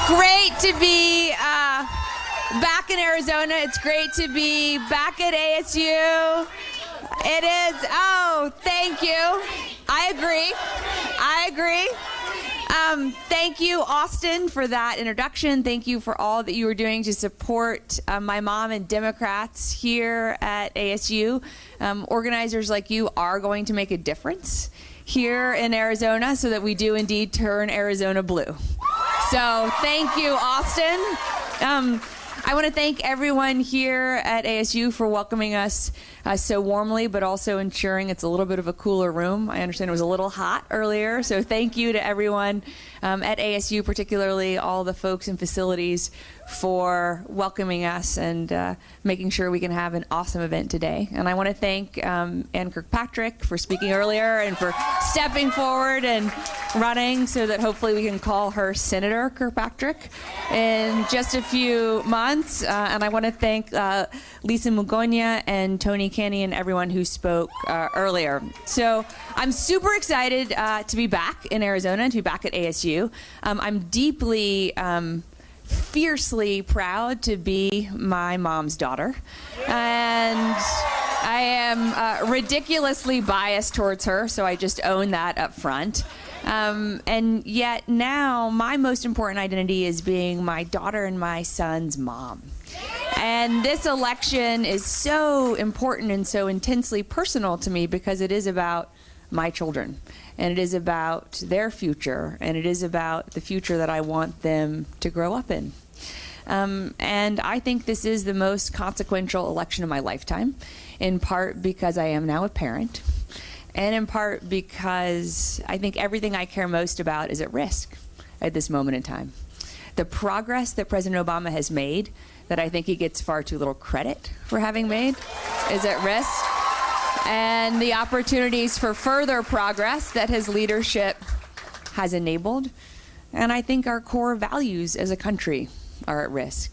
great to be back in Arizona. It's great to be back at ASU. It is. Oh, thank you. I agree. Thank you, Austin, for that introduction. Thank you for all that you are doing to support my mom and Democrats here at ASU. Organizers like you are going to make a difference here in Arizona so that we do indeed turn Arizona blue. So thank you, Austin. I want to thank everyone here at ASU for welcoming us so warmly, but also ensuring it's a little bit of a cooler room. I understand it was a little hot earlier, so thank you to everyone at ASU, particularly all the folks and facilities, for welcoming us and making sure we can have an awesome event today. And I want to thank Ann Kirkpatrick for speaking earlier and for stepping forward and running so that hopefully we can call her Senator Kirkpatrick in just a few months. And I want to thank Lisa Mugonia and Tony Canny and everyone who spoke earlier. So I'm super excited to be back in Arizona and to be back at ASU. I'm deeply fiercely proud to be my mom's daughter, and I am ridiculously biased towards her, so I just own that up front. And yet now my most important identity is being my daughter and my son's mom. And this election is so important and so intensely personal to me because it is about my children, and it is about their future, and it is about the future that I want them to grow up in. And I think this is the most consequential election of my lifetime, in part because I am now a parent, and in part because I think everything I care most about is at risk at this moment in time. The progress that President Obama has made, that I think he gets far too little credit for having made, is at risk. And the opportunities for further progress that his leadership has enabled. And I think our core values as a country are at risk.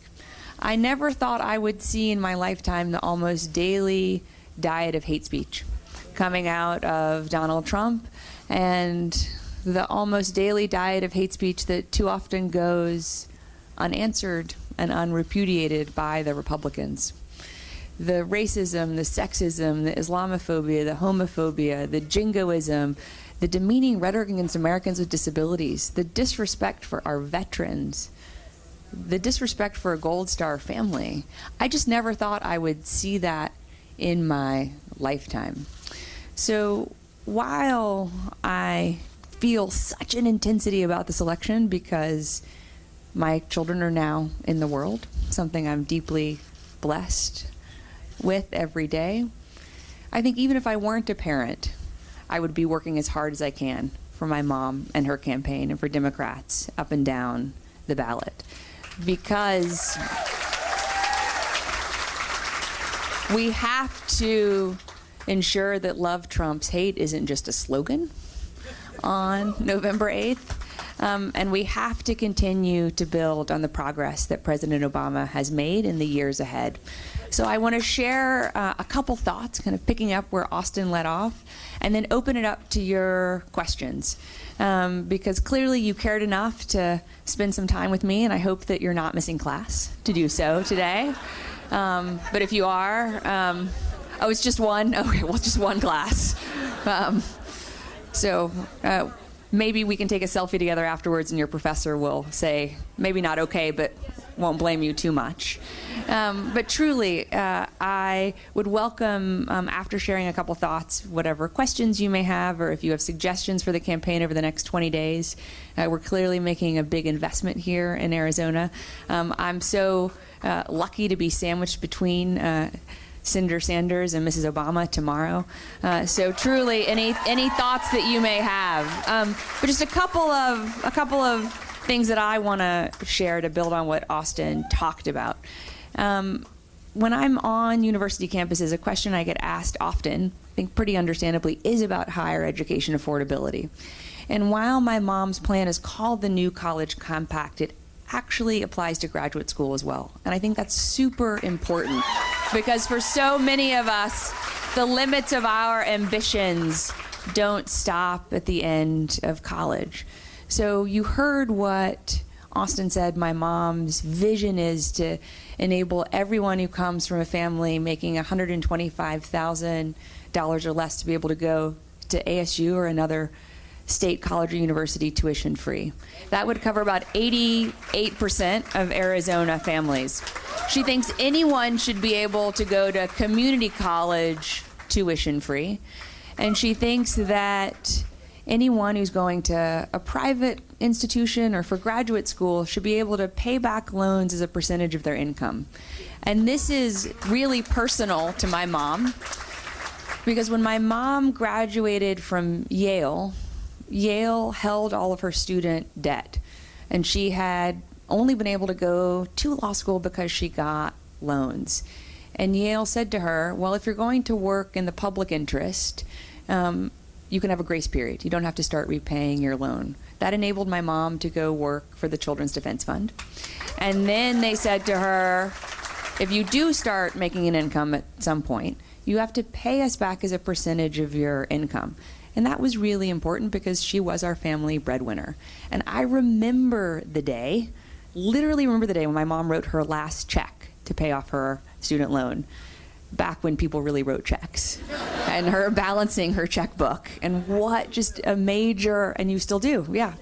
I never thought I would see in my lifetime the almost daily diet of hate speech coming out of Donald Trump, and the almost daily diet of hate speech that too often goes unanswered and unrepudiated by the Republicans. The racism, the sexism, the Islamophobia, the homophobia, the jingoism, the demeaning rhetoric against Americans with disabilities, the disrespect for our veterans, the disrespect for a Gold Star family. I just never thought I would see that in my lifetime. So while I feel such an intensity about this election because my children are now in the world, something I'm deeply blessed with every day, I think even if I weren't a parent, I would be working as hard as I can for my mom and her campaign and for Democrats up and down the ballot. Because we have to ensure that love trumps hate isn't just a slogan on November 8th. And we have to continue to build on the progress that President Obama has made in the years ahead. So I want to share a couple thoughts, kind of picking up where Austin led off, and then open it up to your questions. Because clearly you cared enough to spend some time with me, and I hope that you're not missing class to do so today. But if you are, oh, it's just one? Okay, well, just one class. Maybe we can take a selfie together afterwards and your professor will say, maybe not okay, but won't blame you too much. But truly, I would welcome, after sharing a couple thoughts, whatever questions you may have, or if you have suggestions for the campaign over the next 20 days. We're clearly making a big investment here in Arizona. I'm so lucky to be sandwiched between Senator Sanders and Mrs. Obama tomorrow. So truly, any thoughts that you may have. But just a couple of things that I want to share to build on what Austin talked about. When I'm on university campuses, a question I get asked often, I think pretty understandably, is about higher education affordability. And while my mom's plan is called the New College Compact, it actually applies to graduate school as well. And I think that's super important because for so many of us, the limits of our ambitions don't stop at the end of college. So you heard what Austin said, my mom's vision is to enable everyone who comes from a family making $125,000 or less to be able to go to ASU or another state college or university tuition free. That would cover about 88% of Arizona families. She thinks anyone should be able to go to community college tuition free. And she thinks that anyone who's going to a private institution or for graduate school should be able to pay back loans as a percentage of their income. And this is really personal to my mom, because when my mom graduated from Yale, Yale held all of her student debt, and she had only been able to go to law school because she got loans. And Yale said to her, well, if you're going to work in the public interest, you can have a grace period. You don't have to start repaying your loan. That enabled my mom to go work for the Children's Defense Fund. And then they said to her, if you do start making an income at some point, you have to pay us back as a percentage of your income. And that was really important because she was our family breadwinner. And I remember the day, literally remember the day when my mom wrote her last check to pay off her student loan, back when people really wrote checks, and her balancing her checkbook. And what just a major, and you still do, yeah.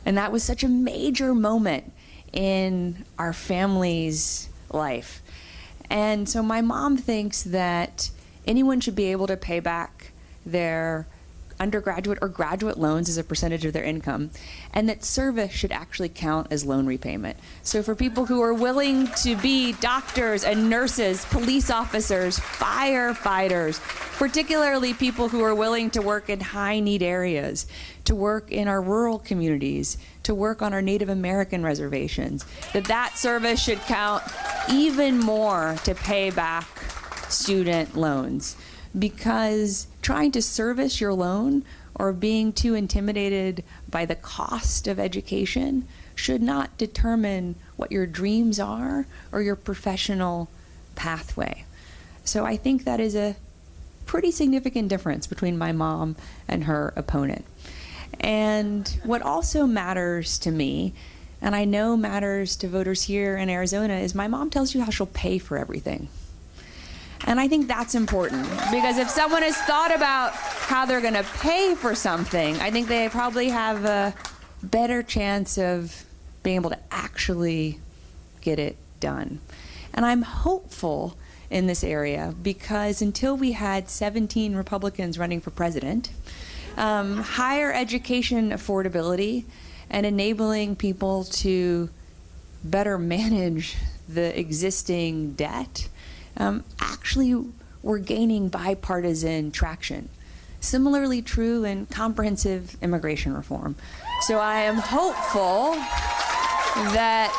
And that was such a major moment in our family's life. And so my mom thinks that anyone should be able to pay back their undergraduate or graduate loans as a percentage of their income, and that service should actually count as loan repayment. So for people who are willing to be doctors and nurses, police officers, firefighters, particularly people who are willing to work in high-need areas, to work in our rural communities, to work on our Native American reservations, that service should count even more to pay back student loans. Because trying to service your loan or being too intimidated by the cost of education should not determine what your dreams are or your professional pathway. So I think that is a pretty significant difference between my mom and her opponent. And what also matters to me, and I know matters to voters here in Arizona, is my mom tells you how she'll pay for everything. And I think that's important, because if someone has thought about how they're going to pay for something, I think they probably have a better chance of being able to actually get it done. And I'm hopeful in this area, because until we had 17 Republicans running for president, higher education affordability and enabling people to better manage the existing debt actually we're gaining bipartisan traction. Similarly true in comprehensive immigration reform. So I am hopeful that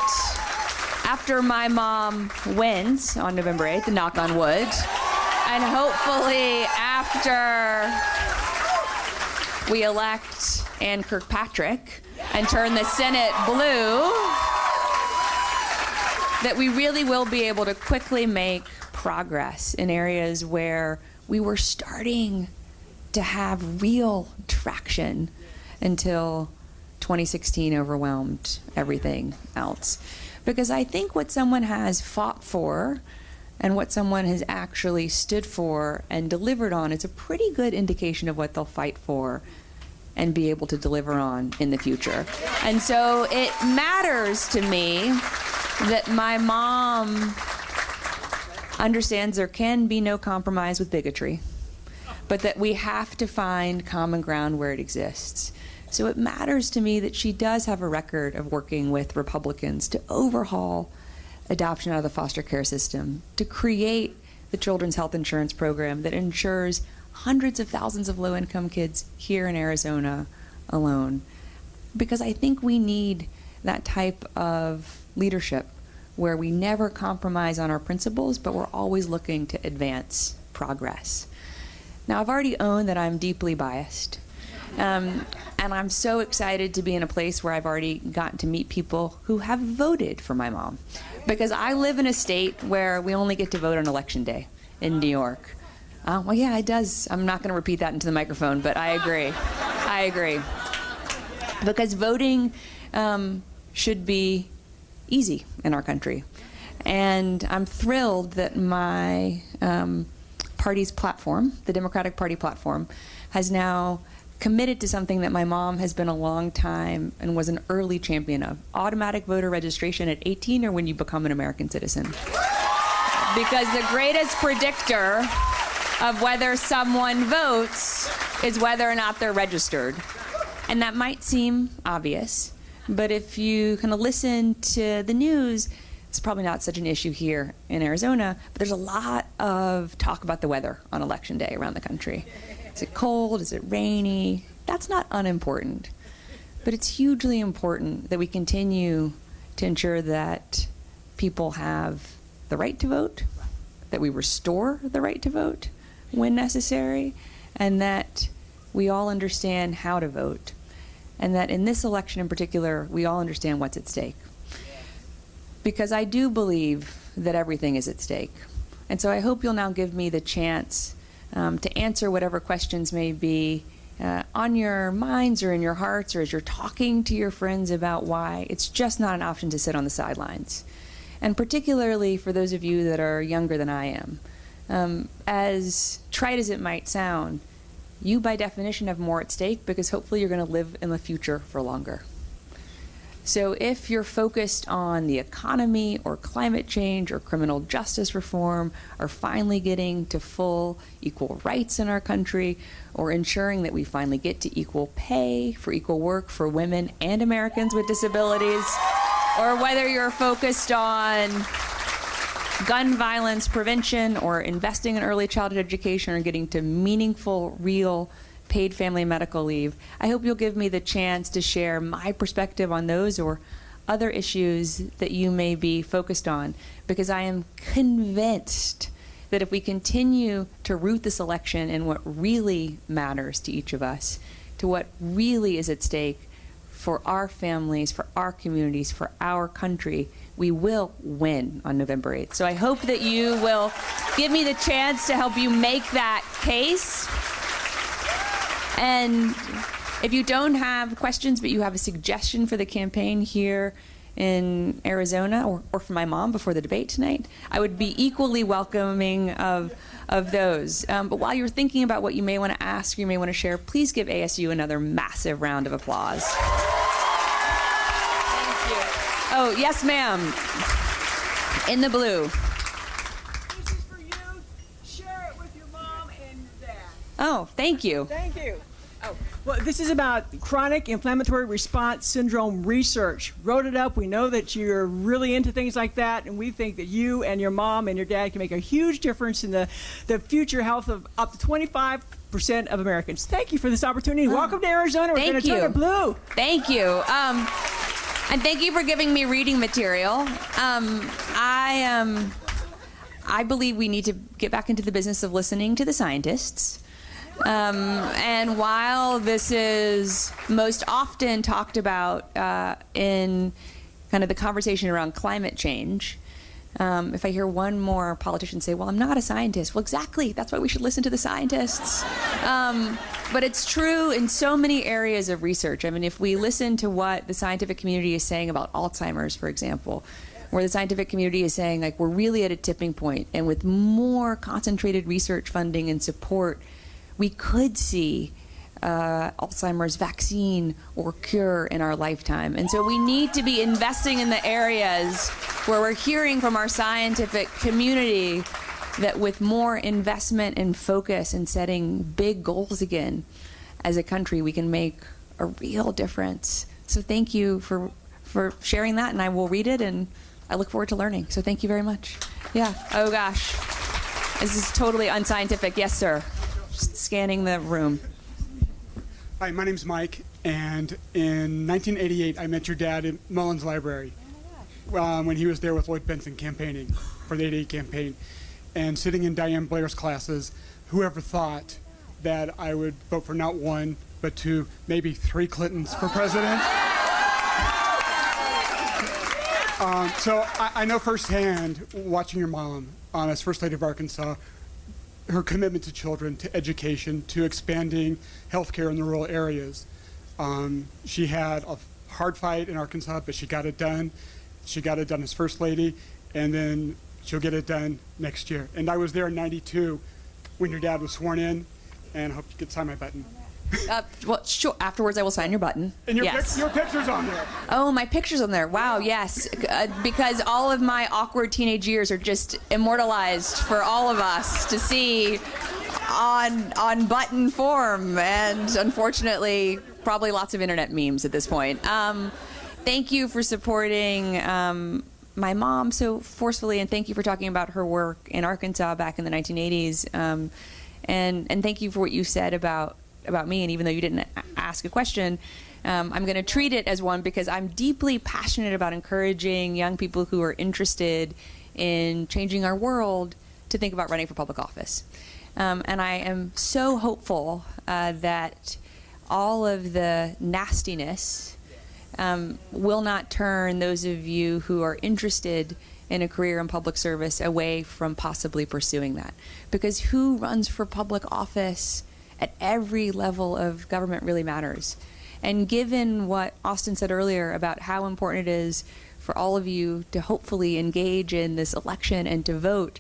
after my mom wins on November 8th, knock on wood, and hopefully after we elect Ann Kirkpatrick and turn the Senate blue, that we really will be able to quickly make progress in areas where we were starting to have real traction until 2016 overwhelmed everything else. Because I think what someone has fought for and what someone has actually stood for and delivered on is a pretty good indication of what they'll fight for and be able to deliver on in the future. And so it matters to me that my mom understands there can be no compromise with bigotry, but that we have to find common ground where it exists. So it matters to me that she does have a record of working with Republicans to overhaul adoption out of the foster care system, to create the Children's Health Insurance Program that ensures hundreds of thousands of low-income kids here in Arizona alone. Because I think we need that type of leadership where we never compromise on our principles, but we're always looking to advance progress. Now, I've already owned that I'm deeply biased. And I'm so excited to be in a place where I've already gotten to meet people who have voted for my mom. Because I live in a state where we only get to vote on Election Day in New York. Well, yeah, it does. I'm not going to repeat that into the microphone, but I agree. I agree. Because voting should be easy in our country. And I'm thrilled that my party's platform, the Democratic Party platform, has now committed to something that my mom has been a long time and was an early champion of: automatic voter registration at 18 or when you become an American citizen. Because the greatest predictor of whether someone votes is whether or not they're registered. And that might seem obvious, but if you kind of listen to the news, it's probably not such an issue here in Arizona, but there's a lot of talk about the weather on Election Day around the country. Is it cold? Is it rainy? That's not unimportant. But it's hugely important that we continue to ensure that people have the right to vote, that we restore the right to vote when necessary, and that we all understand how to vote. And that in this election in particular, we all understand what's at stake. Because I do believe that everything is at stake. And so I hope you'll now give me the chance to answer whatever questions may be on your minds or in your hearts, or as you're talking to your friends about why it's just not an option to sit on the sidelines. And particularly for those of you that are younger than I am. As trite as it might sound, you by definition have more at stake because hopefully you're going to live in the future for longer. So if you're focused on the economy or climate change or criminal justice reform or finally getting to full equal rights in our country or ensuring that we finally get to equal pay for equal work for women and Americans with disabilities, or whether you're focused on gun violence prevention or investing in early childhood education or getting to meaningful, real paid family medical leave, I hope you'll give me the chance to share my perspective on those or other issues that you may be focused on, because I am convinced that if we continue to root this election in what really matters to each of us, to what really is at stake for our families, for our communities, for our country, we will win on November 8th. So I hope that you will give me the chance to help you make that case. And if you don't have questions, but you have a suggestion for the campaign here in Arizona, or for my mom before the debate tonight, I would be equally welcoming of those. But while you're thinking about what you may want to ask or you may want to share, please give ASU another massive round of applause. Thank you. Oh, yes, ma'am. In the blue. This is for you. Share it with your mom and your dad. Oh, thank you. Thank you. Oh, well, this is about chronic inflammatory response syndrome research. Wrote it up. We know that you're really into things like that, and we think that you and your mom and your dad can make a huge difference in the future health of up to 25% of Americans. Thank you for this opportunity. Welcome to Arizona. We're going to turn it blue. Thank you. And thank you for giving me reading material. I believe we need to get back into the business of listening to the scientists. And while this is most often talked about in kind of the conversation around climate change, if I hear one more politician say, well, I'm not a scientist, well, exactly, that's why we should listen to the scientists. But it's true in so many areas of research. I mean, if we listen to what the scientific community is saying about Alzheimer's, for example, where the scientific community is saying, like, we're really at a tipping point, and with more concentrated research funding and support, we could see Alzheimer's vaccine or cure in our lifetime. And so we need to be investing in the areas where we're hearing from our scientific community that with more investment and focus and setting big goals again as a country, we can make a real difference. So thank you for sharing that, and I will read it, and I look forward to learning. So thank you very much. Yeah. Oh, gosh. This is totally unscientific. Yes, sir. Just scanning the room. Hi, my name's Mike, and in 1988, I met your dad in Mullins Library when he was there with Lloyd Benson campaigning for the 88 campaign. And sitting in Diane Blair's classes, whoever thought that I would vote for not one, but two, maybe three Clintons for president? So I know firsthand, watching your mom as First Lady of Arkansas, her commitment to children, to education, to expanding healthcare in the rural areas. She had a hard fight in Arkansas, but she got it done. She got it done as First Lady, and then she'll get it done next year. And I was there in '92 when your dad was sworn in, and I hope you could sign my button. Well, sure. Afterwards, I will sign your button. And your, yes. Your picture's on there. Oh, my picture's on there. Wow, yes. Because all of my awkward teenage years are just immortalized for all of us to see on button form. And unfortunately, probably lots of internet memes at this point. Thank you for supporting my mom so forcefully, and thank you for talking about her work in Arkansas back in the 1980s. And thank you for what you said about me, and even though you didn't ask a question, I'm going to treat it as one because I'm deeply passionate about encouraging young people who are interested in changing our world to think about running for public office. And I am so hopeful that all of the nastiness will not turn those of you who are interested in a career in public service away from possibly pursuing that. Because who runs for public office at every level of government really matters. And given what Austin said earlier about how important it is for all of you to hopefully engage in this election and to vote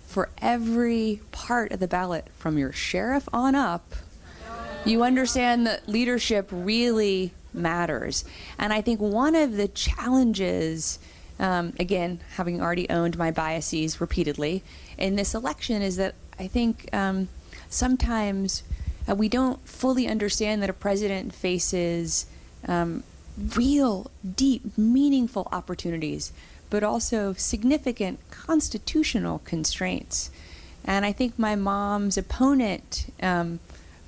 for every part of the ballot from your sheriff on up, you understand that leadership really matters. And I think one of the challenges, again, having already owned my biases repeatedly in this election, is that I think sometimes we don't fully understand that a president faces real, deep, meaningful opportunities, but also significant constitutional constraints. And I think my mom's opponent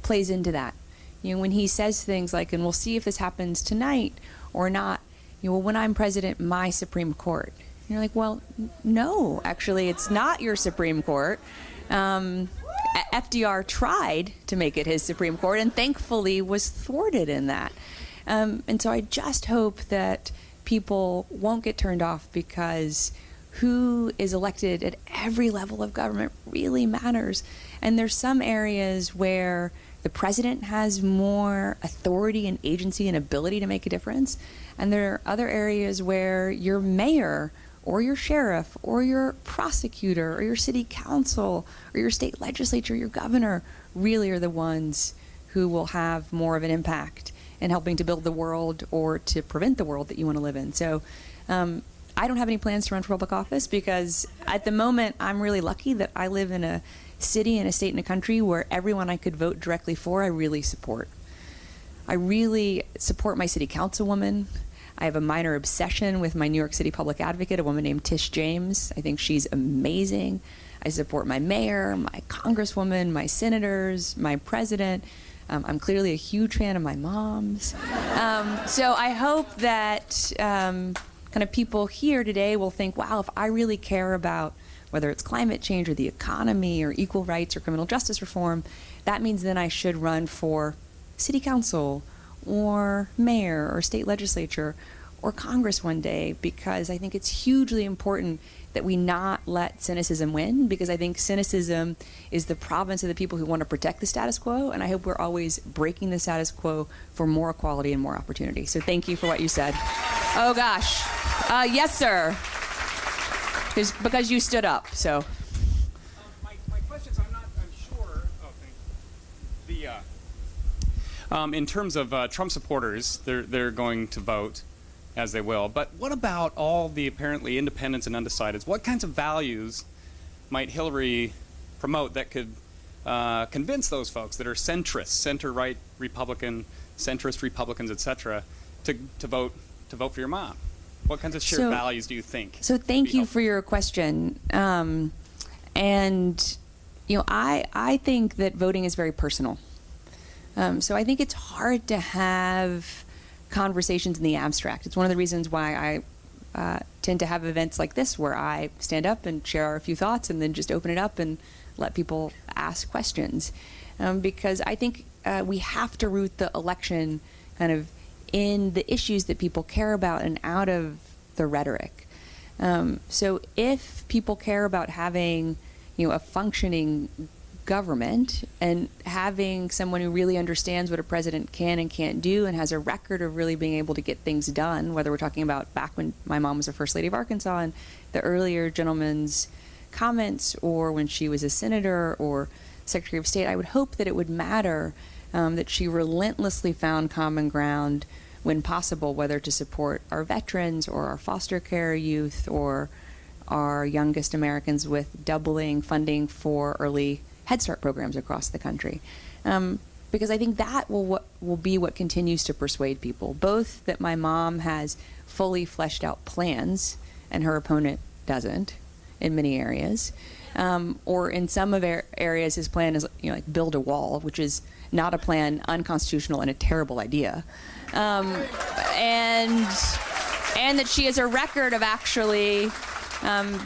plays into that. You know, when he says things like, and we'll see if this happens tonight or not, you know, well, when I'm president, my Supreme Court. And you're like, well, no, actually, it's not your Supreme Court. FDR tried to make it his Supreme Court and thankfully was thwarted in that. And so I just hope that people won't get turned off because who is elected at every level of government really matters. And there's some areas where the president has more authority and agency and ability to make a difference. And there are other areas where your mayor or your sheriff, or your prosecutor, or your city council, or your state legislature, your governor, really are the ones who will have more of an impact in helping to build the world or to prevent the world that you want to live in. So I don't have any plans to run for public office because at the moment I'm really lucky that I live in a city and a state and a country where everyone I could vote directly for I really support. I really support my city councilwoman. I have a minor obsession with my New York City public advocate, a woman named Tish James. I think she's amazing. I support my mayor, my congresswoman, my senators, my president. I'm clearly a huge fan of my mom's. So I hope that kind of people here today will think, wow, if I really care about whether it's climate change or the economy or equal rights or criminal justice reform, that means then I should run for city council or mayor or state legislature or Congress one day, because I think it's hugely important that we not let cynicism win, because I think cynicism is the province of the people who want to protect the status quo, and I hope we're always breaking the status quo for more equality and more opportunity. So thank you for what you said. Oh gosh. Yes, sir. Because you stood up, so. My questions, I'm sure. Oh, thank you. In terms of Trump supporters, they're going to vote as they will. But what about all the apparently independents and undecideds? What kinds of values might Hillary promote that could convince those folks that are centrist, center-right Republican, centrist Republicans, etc., to vote for your mom? What kinds of shared values do you think? So thank you for your question. And you know, I think that voting is very personal. So I think it's hard to have conversations in the abstract. It's one of the reasons why I tend to have events like this where I stand up and share a few thoughts and then just open it up and let people ask questions. Because I think we have to root the election kind of in the issues that people care about and out of the rhetoric. So if people care about having, you know, a functioning government, and having someone who really understands what a president can and can't do and has a record of really being able to get things done, whether we're talking about back when my mom was the First Lady of Arkansas and the earlier gentleman's comments, or when she was a senator or Secretary of State, I would hope that it would matter that she relentlessly found common ground when possible, whether to support our veterans or our foster care youth or our youngest Americans with doubling funding for early Head Start programs across the country. Because I think that will be what continues to persuade people, both that my mom has fully fleshed out plans and her opponent doesn't in many areas, or in some of areas his plan is like build a wall, which is not a plan, unconstitutional, and a terrible idea. And that she has a record of actually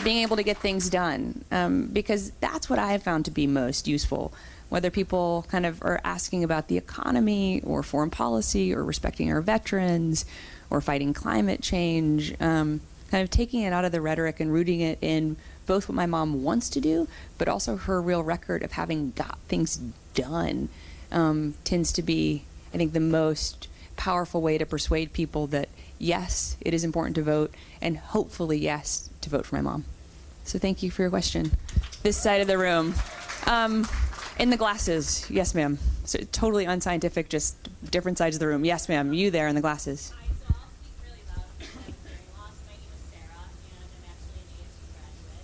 being able to get things done, because that's what I have found to be most useful. Whether people kind of are asking about the economy or foreign policy or respecting our veterans or fighting climate change, kind of taking it out of the rhetoric and rooting it in both what my mom wants to do, but also her real record of having got things done, tends to be, I think, the most powerful way to persuade people that, yes, it is important to vote, and hopefully, yes, to vote for my mom. So thank you for your question. This side of the room. In the glasses. Yes, ma'am. So totally unscientific, just different sides of the room. Yes, ma'am. You there in the glasses. Hi, so I'll speak really loud because I have hearing loss. My name is Sarah, and I'm actually an ASU graduate,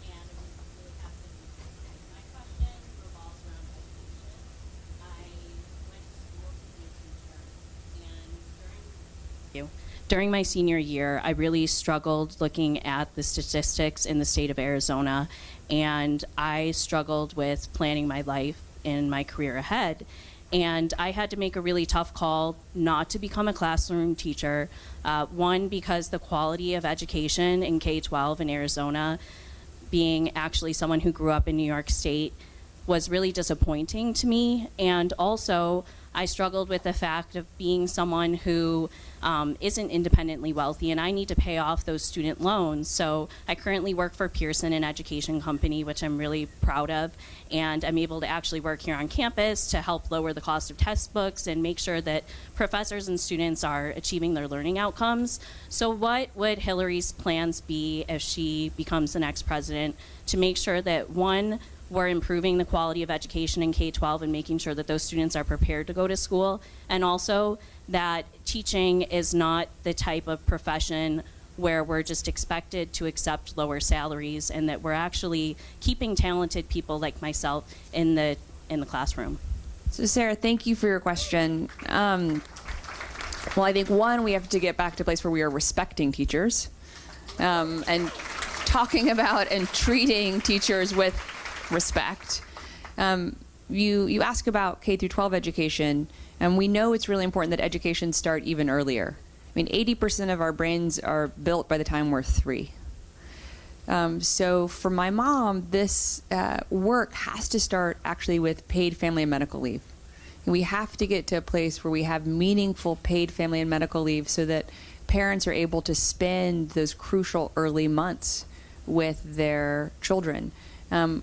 and I'm really happy to be here. My question revolves around education. I went to school to be a teacher, and during my senior year, I really struggled looking at the statistics in the state of Arizona, and I struggled with planning my life and my career ahead. And I had to make a really tough call not to become a classroom teacher. One, because the quality of education in K-12 in Arizona, being actually someone who grew up in New York State, was really disappointing to me. And also, I struggled with the fact of being someone who isn't independently wealthy, and I need to pay off those student loans. So I currently work for Pearson, an education company, which I'm really proud of, and I'm able to actually work here on campus to help lower the cost of textbooks and make sure that professors and students are achieving their learning outcomes. So what would Hillary's plans be if she becomes the next president to make sure that, one, we're improving the quality of education in K-12 and making sure that those students are prepared to go to school, and also that teaching is not the type of profession where we're just expected to accept lower salaries, and that we're actually keeping talented people like myself in the classroom. So Sarah, thank you for your question. Well, I think, one, we have to get back to a place where we are respecting teachers, and talking about and treating teachers with respect. You ask about K through 12 education, and we know it's really important that education start even earlier. I mean, 80% of our brains are built by the time we're 3. So for my mom, this work has to start actually with paid family and medical leave. And we have to get to a place where we have meaningful paid family and medical leave so that parents are able to spend those crucial early months with their children.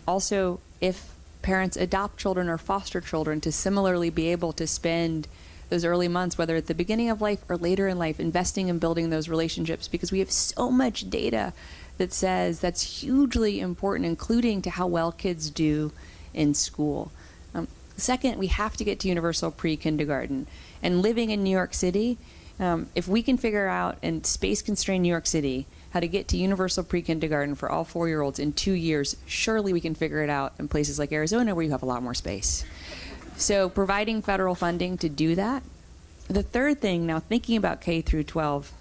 Also, if parents adopt children or foster children, to similarly be able to spend those early months, whether at the beginning of life or later in life, investing in building those relationships, because we have so much data that says that's hugely important, including to how well kids do in school. Second, we have to get to universal pre-kindergarten. And living in New York City, if we can figure out, in space-constrained New York City, how to get to universal pre-kindergarten for all 4-year-olds in 2 years, surely we can figure it out in places like Arizona where you have a lot more space. So providing federal funding to do that. The third thing, now thinking about K through 12,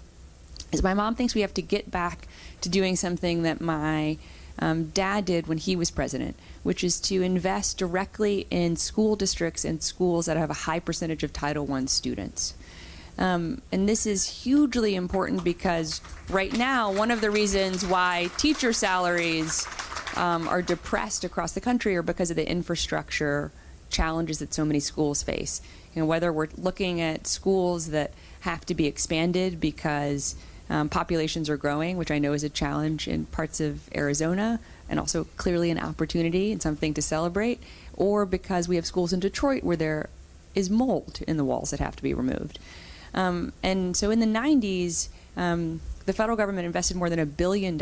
is my mom thinks we have to get back to doing something that my dad did when he was president, which is to invest directly in school districts and schools that have a high percentage of Title I students. And this is hugely important because right now, one of the reasons why teacher salaries are depressed across the country are because of the infrastructure challenges that so many schools face. You know, whether we're looking at schools that have to be expanded because populations are growing, which I know is a challenge in parts of Arizona, and also clearly an opportunity and something to celebrate, or because we have schools in Detroit where there is mold in the walls that have to be removed. And so in the 90s, the federal government invested more than $1 billion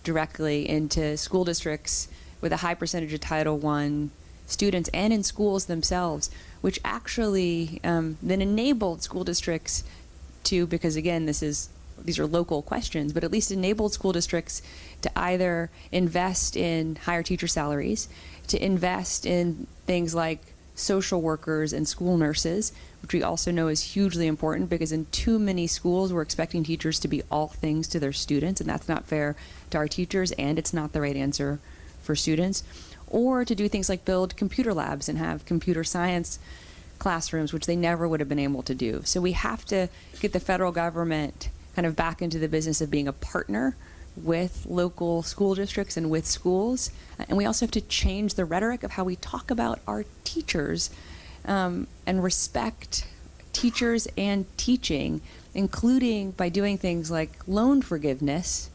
directly into school districts with a high percentage of Title I students and in schools themselves, which actually then enabled school districts to, because again, these are local questions, but at least enabled school districts to either invest in higher teacher salaries, to invest in things like social workers and school nurses, which we also know is hugely important, because in too many schools we're expecting teachers to be all things to their students, and that's not fair to our teachers, and it's not the right answer for students. Or to do things like build computer labs and have computer science classrooms, which they never would have been able to do. So we have to get the federal government kind of back into the business of being a partner with local school districts and with schools. And we also have to change the rhetoric of how we talk about our teachers and respect teachers and teaching, including by doing things like loan forgiveness,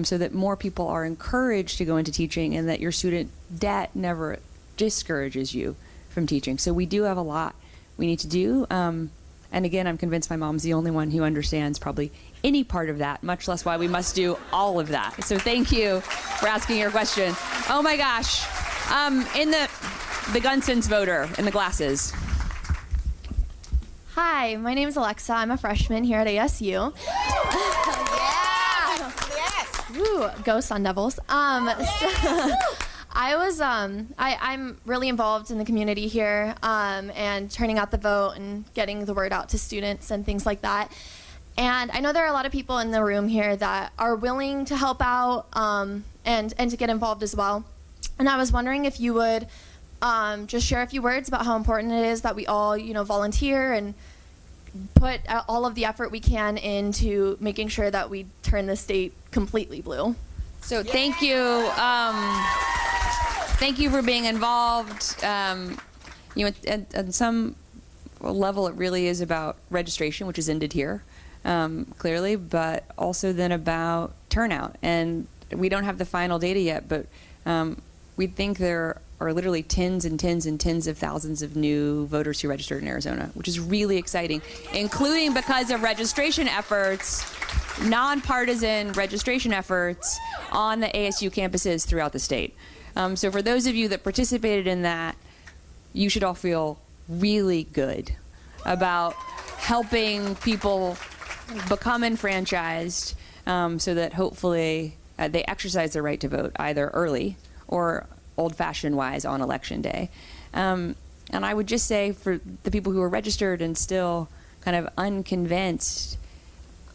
so that more people are encouraged to go into teaching and that your student debt never discourages you from teaching. So we do have a lot we need to do. And again, I'm convinced my mom's the only one who understands probably any part of that, much less why we must do all of that. So thank you for asking your question. Oh my gosh. In the gun sense voter in the glasses. Hi, my name is Alexa. I'm a freshman here at ASU. Woo, go Sun Devils. I'm really involved in the community here and turning out the vote and getting the word out to students and things like that. And I know there are a lot of people in the room here that are willing to help out and to get involved as well. And I was wondering if you would just share a few words about how important it is that we all, volunteer and put all of the effort we can into making sure that we turn the state completely blue. So thank you. Thank you for being involved. At some level, it really is about registration, which is ended here, clearly, but also then about turnout. And we don't have the final data yet, but we think there are literally tens and tens and tens of thousands of new voters who registered in Arizona, which is really exciting, including because of registration efforts, nonpartisan registration efforts on the ASU campuses throughout the state. So for those of you that participated in that, you should all feel really good about helping people become enfranchised so that hopefully they exercise their right to vote either early or old-fashioned wise on election day. And I would just say for the people who are registered and still kind of unconvinced,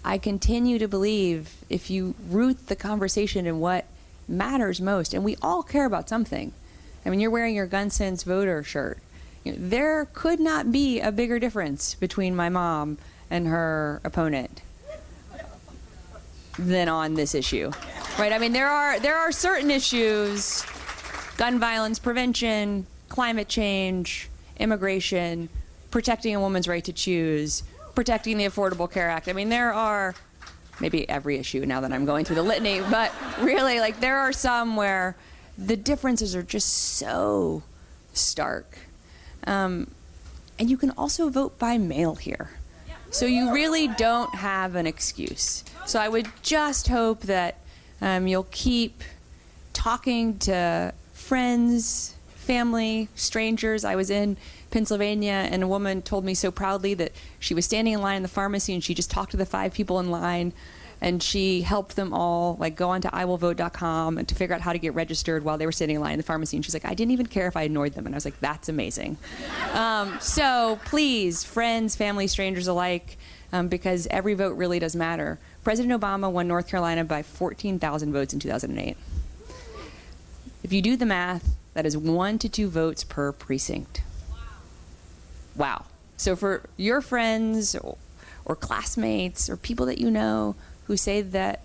I continue to believe if you root the conversation in what matters most, and we all care about something. I mean, you're wearing your Gun Sense voter shirt. There could not be a bigger difference between my mom and her opponent than on this issue, right? I mean, there are certain issues, gun violence prevention, climate change, immigration, protecting a woman's right to choose, protecting the Affordable Care Act. I mean, there are maybe every issue now that I'm going through the litany, but really, like, there are some where the differences are just so stark. And you can also vote by mail here. So you really don't have an excuse. So I would just hope that you'll keep talking to friends, family, strangers. I was in Pennsylvania and a woman told me so proudly that she was standing in line in the pharmacy and she just talked to the 5 people in line and she helped them all like go onto iwillvote.com and to figure out how to get registered while they were standing in line in the pharmacy. And she's like, I didn't even care if I ignored them. And I was like, that's amazing. So please, friends, family, strangers alike, because every vote really does matter. President Obama won North Carolina by 14,000 votes in 2008. If you do the math, that is 1 to 2 votes per precinct. Wow. So for your friends or classmates or people that you know who say that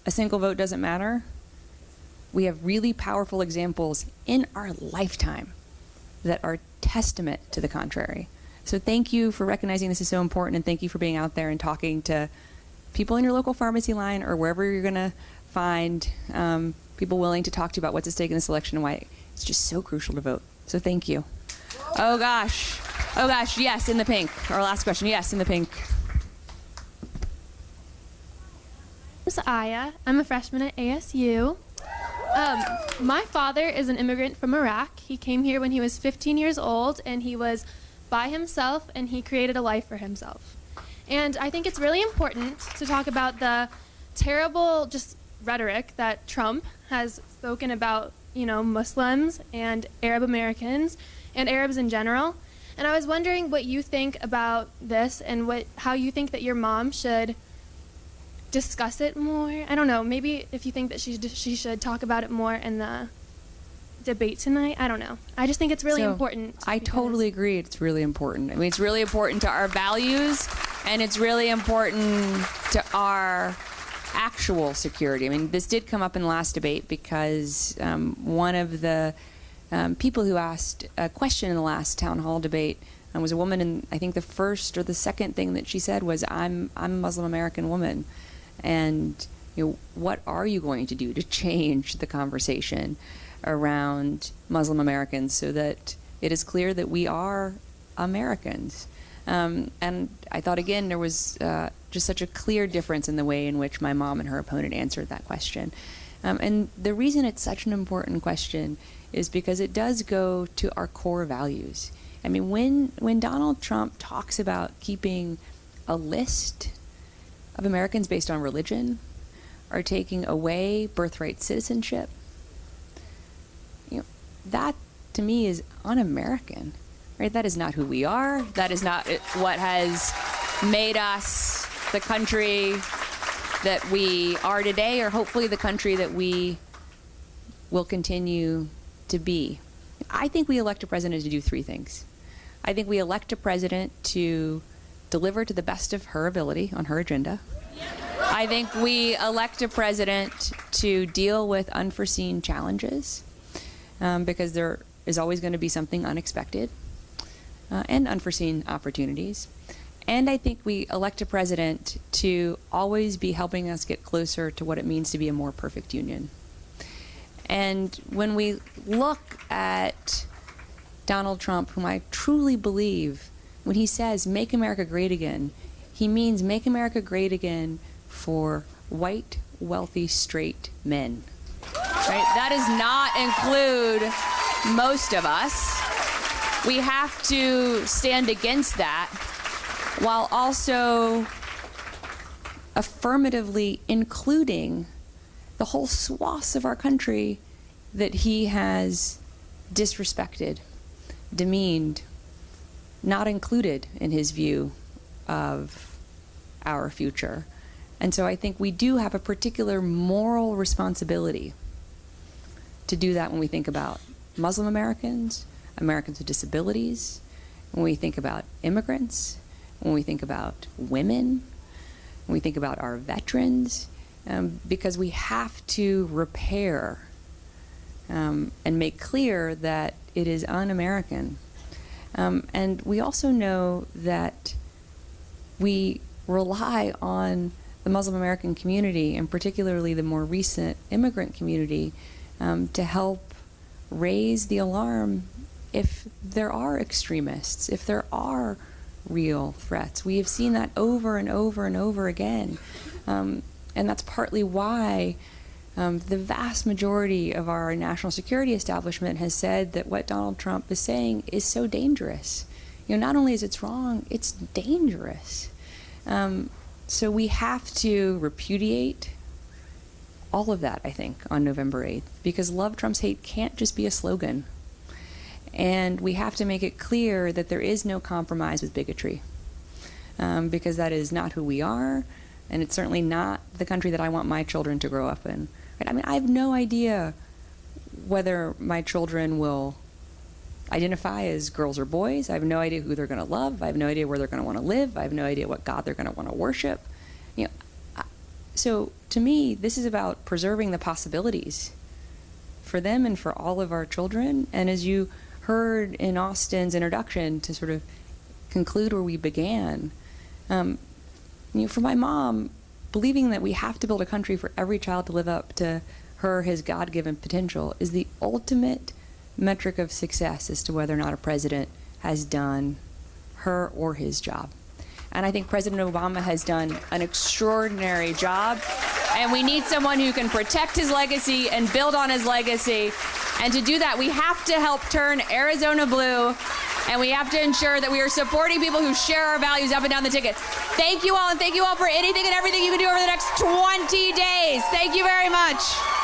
a single vote doesn't matter, we have really powerful examples in our lifetime that are testament to the contrary. So thank you for recognizing this is so important, and thank you for being out there and talking to people in your local pharmacy line or wherever you're going to find people willing to talk to you about what's at stake in this election and why it's just so crucial to vote. So thank you. Oh gosh. Oh gosh, yes, in the pink. Our last question, yes, in the pink. This is Aya. I'm a freshman at ASU. My father is an immigrant from Iraq. He came here when he was 15 years old, and he was by himself, and he created a life for himself. And I think it's really important to talk about the terrible just rhetoric that Trump has spoken about, you know, Muslims and Arab Americans and Arabs in general. And I was wondering what you think about this and how you think that your mom should discuss it more. I don't know, maybe if you think that she should talk about it more in the debate tonight. I don't know. I just think it's really important. I totally agree. It's really important. I mean, it's really important to our values, and it's really important to our actual security. I mean, this did come up in the last debate because one of the people who asked a question in the last town hall debate was a woman, and I think the first or the second thing that she said was, I'm a Muslim American woman. And you know, what are you going to do to change the conversation around Muslim Americans so that it is clear that we are Americans? And I thought, again, there was just such a clear difference in the way in which my mom and her opponent answered that question. And the reason it's such an important question is because it does go to our core values. I mean, when Donald Trump talks about keeping a list of Americans based on religion, or taking away birthright citizenship, you know, that to me is un-American, right? That is not who we are. That is not what has made us the country that we are today, or hopefully the country that we will continue to be. I think we elect a president to do three things. I think we elect a president to deliver to the best of her ability on her agenda. I think we elect a president to deal with unforeseen challenges, because there is always going to be something unexpected and unforeseen opportunities. And I think we elect a president to always be helping us get closer to what it means to be a more perfect union. And when we look at Donald Trump, whom I truly believe, when he says, make America great again, he means make America great again for white, wealthy, straight men. Right? That does not include most of us. We have to stand against that while also affirmatively including the whole swaths of our country that he has disrespected, demeaned, not included in his view of our future. And so I think we do have a particular moral responsibility to do that when we think about Muslim Americans, Americans with disabilities, when we think about immigrants, when we think about women, when we think about our veterans, because we have to repair and make clear that it is un-American. And we also know that we rely on the Muslim American community, and particularly the more recent immigrant community, to help raise the alarm if there are extremists, if there are real threats. We have seen that over and over and over again. And that's partly why the vast majority of our national security establishment has said that what Donald Trump is saying is so dangerous. You know, not only is it wrong, it's dangerous. So we have to repudiate all of that, I think, on November 8th, because Love Trumps Hate can't just be a slogan. And we have to make it clear that there is no compromise with bigotry, because that is not who we are, and it's certainly not the country that I want my children to grow up in. Right? I mean, I have no idea whether my children will identify as girls or boys. I have no idea who they're going to love. I have no idea where they're going to want to live. I have no idea what God they're going to want to worship. You know, so to me, this is about preserving the possibilities for them and for all of our children. And as you heard in Austin's introduction, to sort of conclude where we began, you know, for my mom, believing that we have to build a country for every child to live up to her or his God-given potential is the ultimate metric of success as to whether or not a president has done her or his job. And I think President Obama has done an extraordinary job, and we need someone who can protect his legacy and build on his legacy. And to do that, we have to help turn Arizona blue, and we have to ensure that we are supporting people who share our values up and down the ticket. Thank you all, and thank you all for anything and everything you can do over the next 20 days. Thank you very much.